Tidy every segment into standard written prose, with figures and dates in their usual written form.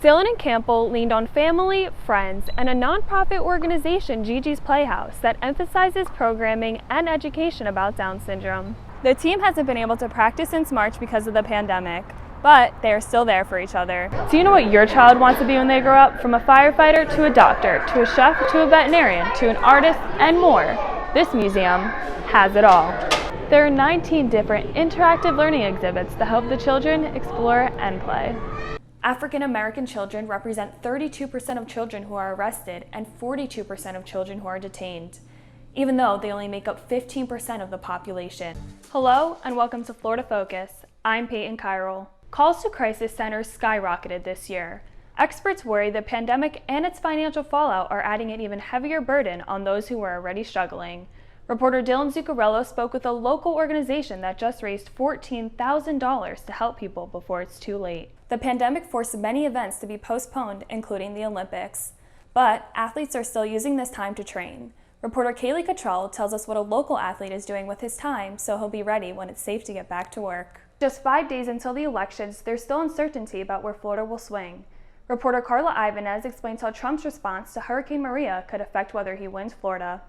Dylan and Campbell leaned on family, friends, and a nonprofit organization, Gigi's Playhouse, that emphasizes programming and education about Down syndrome. The team hasn't been able to practice since March because of the pandemic, but they are still there for each other. Do you know what your child wants to be when they grow up? From a firefighter to a doctor, to a chef, to a veterinarian, to an artist, and more. This museum has it all. There are 19 different interactive learning exhibits that help the children explore and play. African American children represent 32% of children who are arrested and 42% of children who are detained, even though they only make up 15% of the population. Hello and welcome to Florida Focus. I'm Payton Kirol. Calls to crisis centers skyrocketed this year. Experts worry the pandemic and its financial fallout are adding an even heavier burden on those who were already struggling. Reporter Dylan Zuccarello spoke with a local organization that just raised $14,000 to help people before it's too late. The pandemic forced many events to be postponed, including the Olympics. But athletes are still using this time to train. Reporter Payton Kirol tells us what a local athlete is doing with his time so he'll be ready when it's safe to get back to work. Just 5 days until the elections, there's still uncertainty about where Florida will swing. Reporter Carla Ibanez explains how Trump's response to Hurricane Maria could affect whether he wins Florida.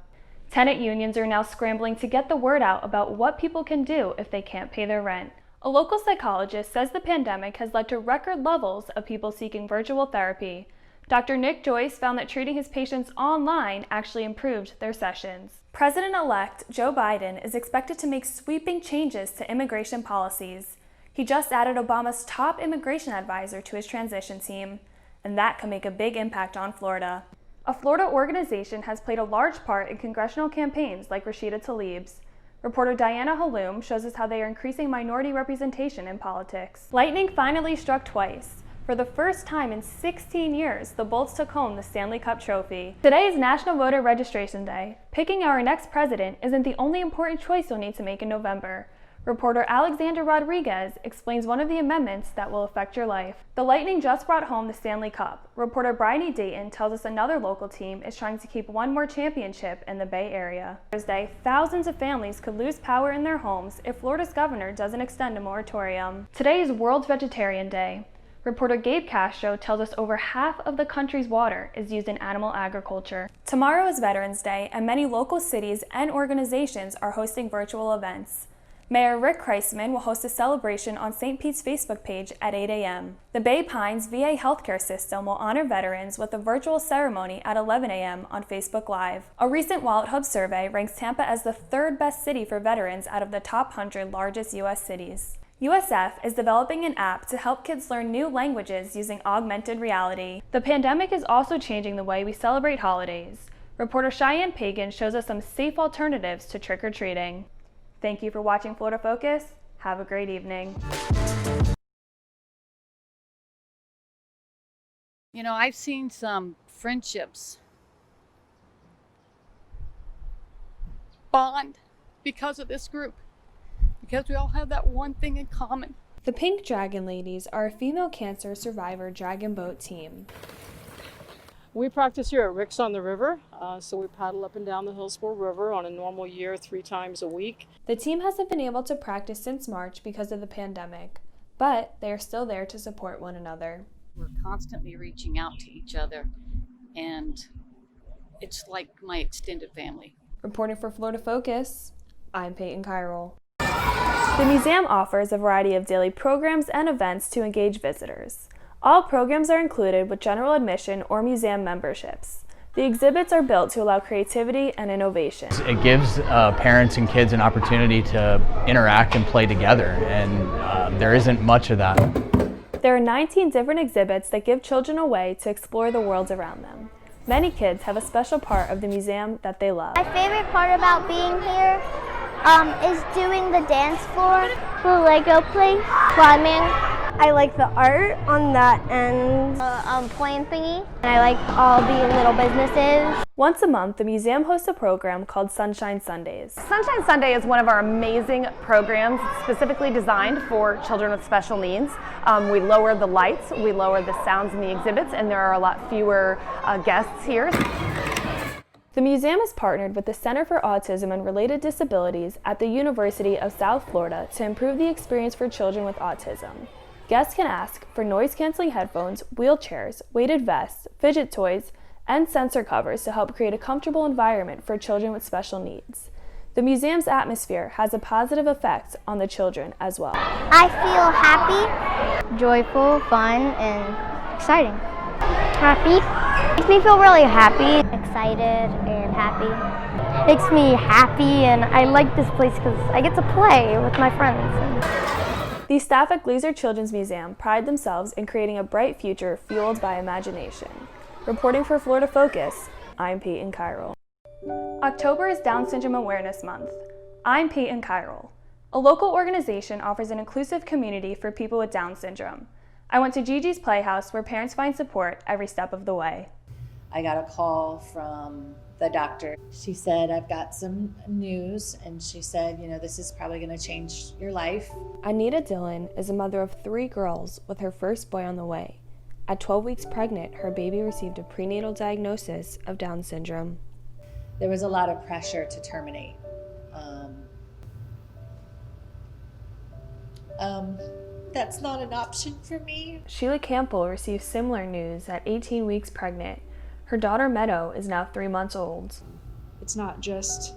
Tenant unions are now scrambling to get the word out about what people can do if they can't pay their rent. A local psychologist says the pandemic has led to record levels of people seeking virtual therapy. Dr. Nick Joyce found that treating his patients online actually improved their sessions. President-elect Joe Biden is expected to make sweeping changes to immigration policies. He just added Obama's top immigration advisor to his transition team, and that could make a big impact on Florida. A Florida organization has played a large part in congressional campaigns like Rashida Tlaib's. Reporter Diana Halloum shows us how they are increasing minority representation in politics. Lightning finally struck twice. For the first time in 16 years, the Bolts took home the Stanley Cup trophy. Today is National Voter Registration Day. Picking our next president isn't the only important choice you'll need to make in November. Reporter Alexander Rodriguez explains one of the amendments that will affect your life. The Lightning just brought home the Stanley Cup. Reporter Bryony Dayton tells us another local team is trying to keep one more championship in the Bay Area. Thursday, thousands of families could lose power in their homes if Florida's governor doesn't extend a moratorium. Today is World Vegetarian Day. Reporter Gabe Castro tells us over half of the country's water is used in animal agriculture. Tomorrow is Veterans Day, and many local cities and organizations are hosting virtual events. Mayor Rick Kreisman will host a celebration on St. Pete's Facebook page at 8 a.m. The Bay Pines VA healthcare system will honor veterans with a virtual ceremony at 11 a.m. on Facebook Live. A recent Wallet Hub survey ranks Tampa as the third best city for veterans out of the top 100 largest U.S. cities. USF is developing an app to help kids learn new languages using augmented reality. The pandemic is also changing the way we celebrate holidays. Reporter Cheyenne Pagan shows us some safe alternatives to trick-or-treating. Thank you for watching Florida Focus. Have a great evening. You know, I've seen some friendships bond because of this group, because we all have that one thing in common. The Pink Dragon Ladies are a female cancer survivor dragon boat team. We practice here at Rick's on the river, so we paddle up and down the Hillsborough River on a normal year 3 times a week. The team hasn't been able to practice since March because of the pandemic, but they are still there to support one another. We're constantly reaching out to each other, and it's like my extended family. Reporting for Florida Focus, I'm Payton Kirol. The museum offers a variety of daily programs and events to engage visitors. All programs are included with general admission or museum memberships. The exhibits are built to allow creativity and innovation. It gives parents and kids an opportunity to interact and play together, and there isn't much of that. There are 19 different exhibits that give children a way to explore the world around them. Many kids have a special part of the museum that they love. My favorite part about being here is doing the dance floor, the Lego place, climbing. I like the art on that end, playing thingy. And I like all the little businesses. Once a month, the museum hosts a program called Sunshine Sundays. Sunshine Sunday is one of our amazing programs specifically designed for children with special needs. We lower the lights, we lower the sounds in the exhibits, and there are a lot fewer guests here. The museum is partnered with the Center for Autism and Related Disabilities at the University of South Florida to improve the experience for children with autism. Guests can ask for noise-canceling headphones, wheelchairs, weighted vests, fidget toys, and sensor covers to help create a comfortable environment for children with special needs. The museum's atmosphere has a positive effect on the children as well. I feel happy, joyful, fun, and exciting. Happy. Makes me feel really happy, excited, and happy. Makes me happy, and I like this place because I get to play with my friends. The staff at Glazer Children's Museum pride themselves in creating a bright future fueled by imagination. Reporting for Florida Focus, I'm Payton Kirol. October is Down Syndrome Awareness Month. I'm Payton Kirol. A local organization offers an inclusive community for people with Down syndrome. I went to Gigi's Playhouse where parents find support every step of the way. I got a call from the doctor. She said, I've got some news, and she said, this is probably going to change your life. Anita Dillon is a mother of 3 girls with her first boy on the way. At 12 weeks pregnant, her baby received a prenatal diagnosis of Down syndrome. There was a lot of pressure to terminate. That's not an option for me. Sheila Campbell received similar news at 18 weeks pregnant. Her daughter Meadow is now 3 months old. It's not just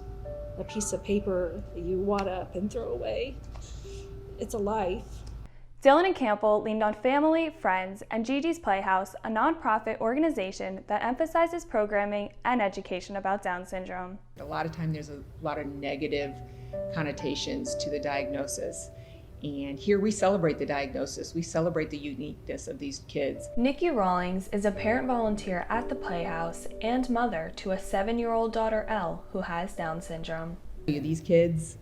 a piece of paper that you wad up and throw away. It's a life. Dillon and Campbell leaned on family, friends, and Gigi's Playhouse, a nonprofit organization that emphasizes programming and education about Down syndrome. A lot of time there's a lot of negative connotations to the diagnosis. And here we celebrate the diagnosis. We celebrate the uniqueness of these kids. Nikki Rawlings is a parent volunteer at the Playhouse and mother to a 7-year-old daughter, Elle, who has Down syndrome. These kids,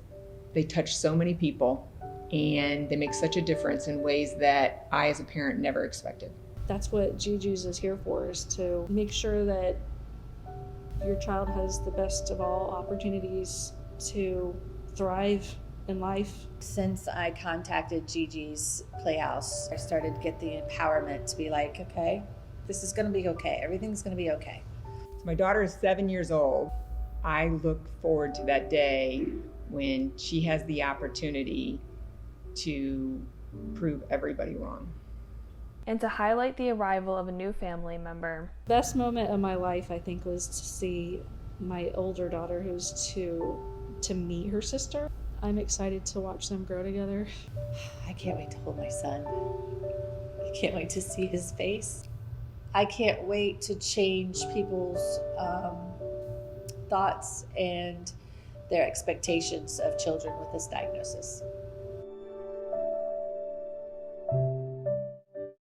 they touch so many people, and they make such a difference in ways that I, as a parent, never expected. That's what Gigi's is here for, is to make sure that your child has the best of all opportunities to thrive in life. Since I contacted Gigi's Playhouse, I started to get the empowerment to be like, okay, this is going to be okay. Everything's going to be okay. My daughter is 7 years old. I look forward to that day when she has the opportunity to prove everybody wrong. And to highlight the arrival of a new family member. Best moment of my life, I think, was to see my older daughter, who's 2, to meet her sister. I'm excited to watch them grow together. I can't wait to hold my son. I can't wait to see his face. I can't wait to change people's thoughts and their expectations of children with this diagnosis.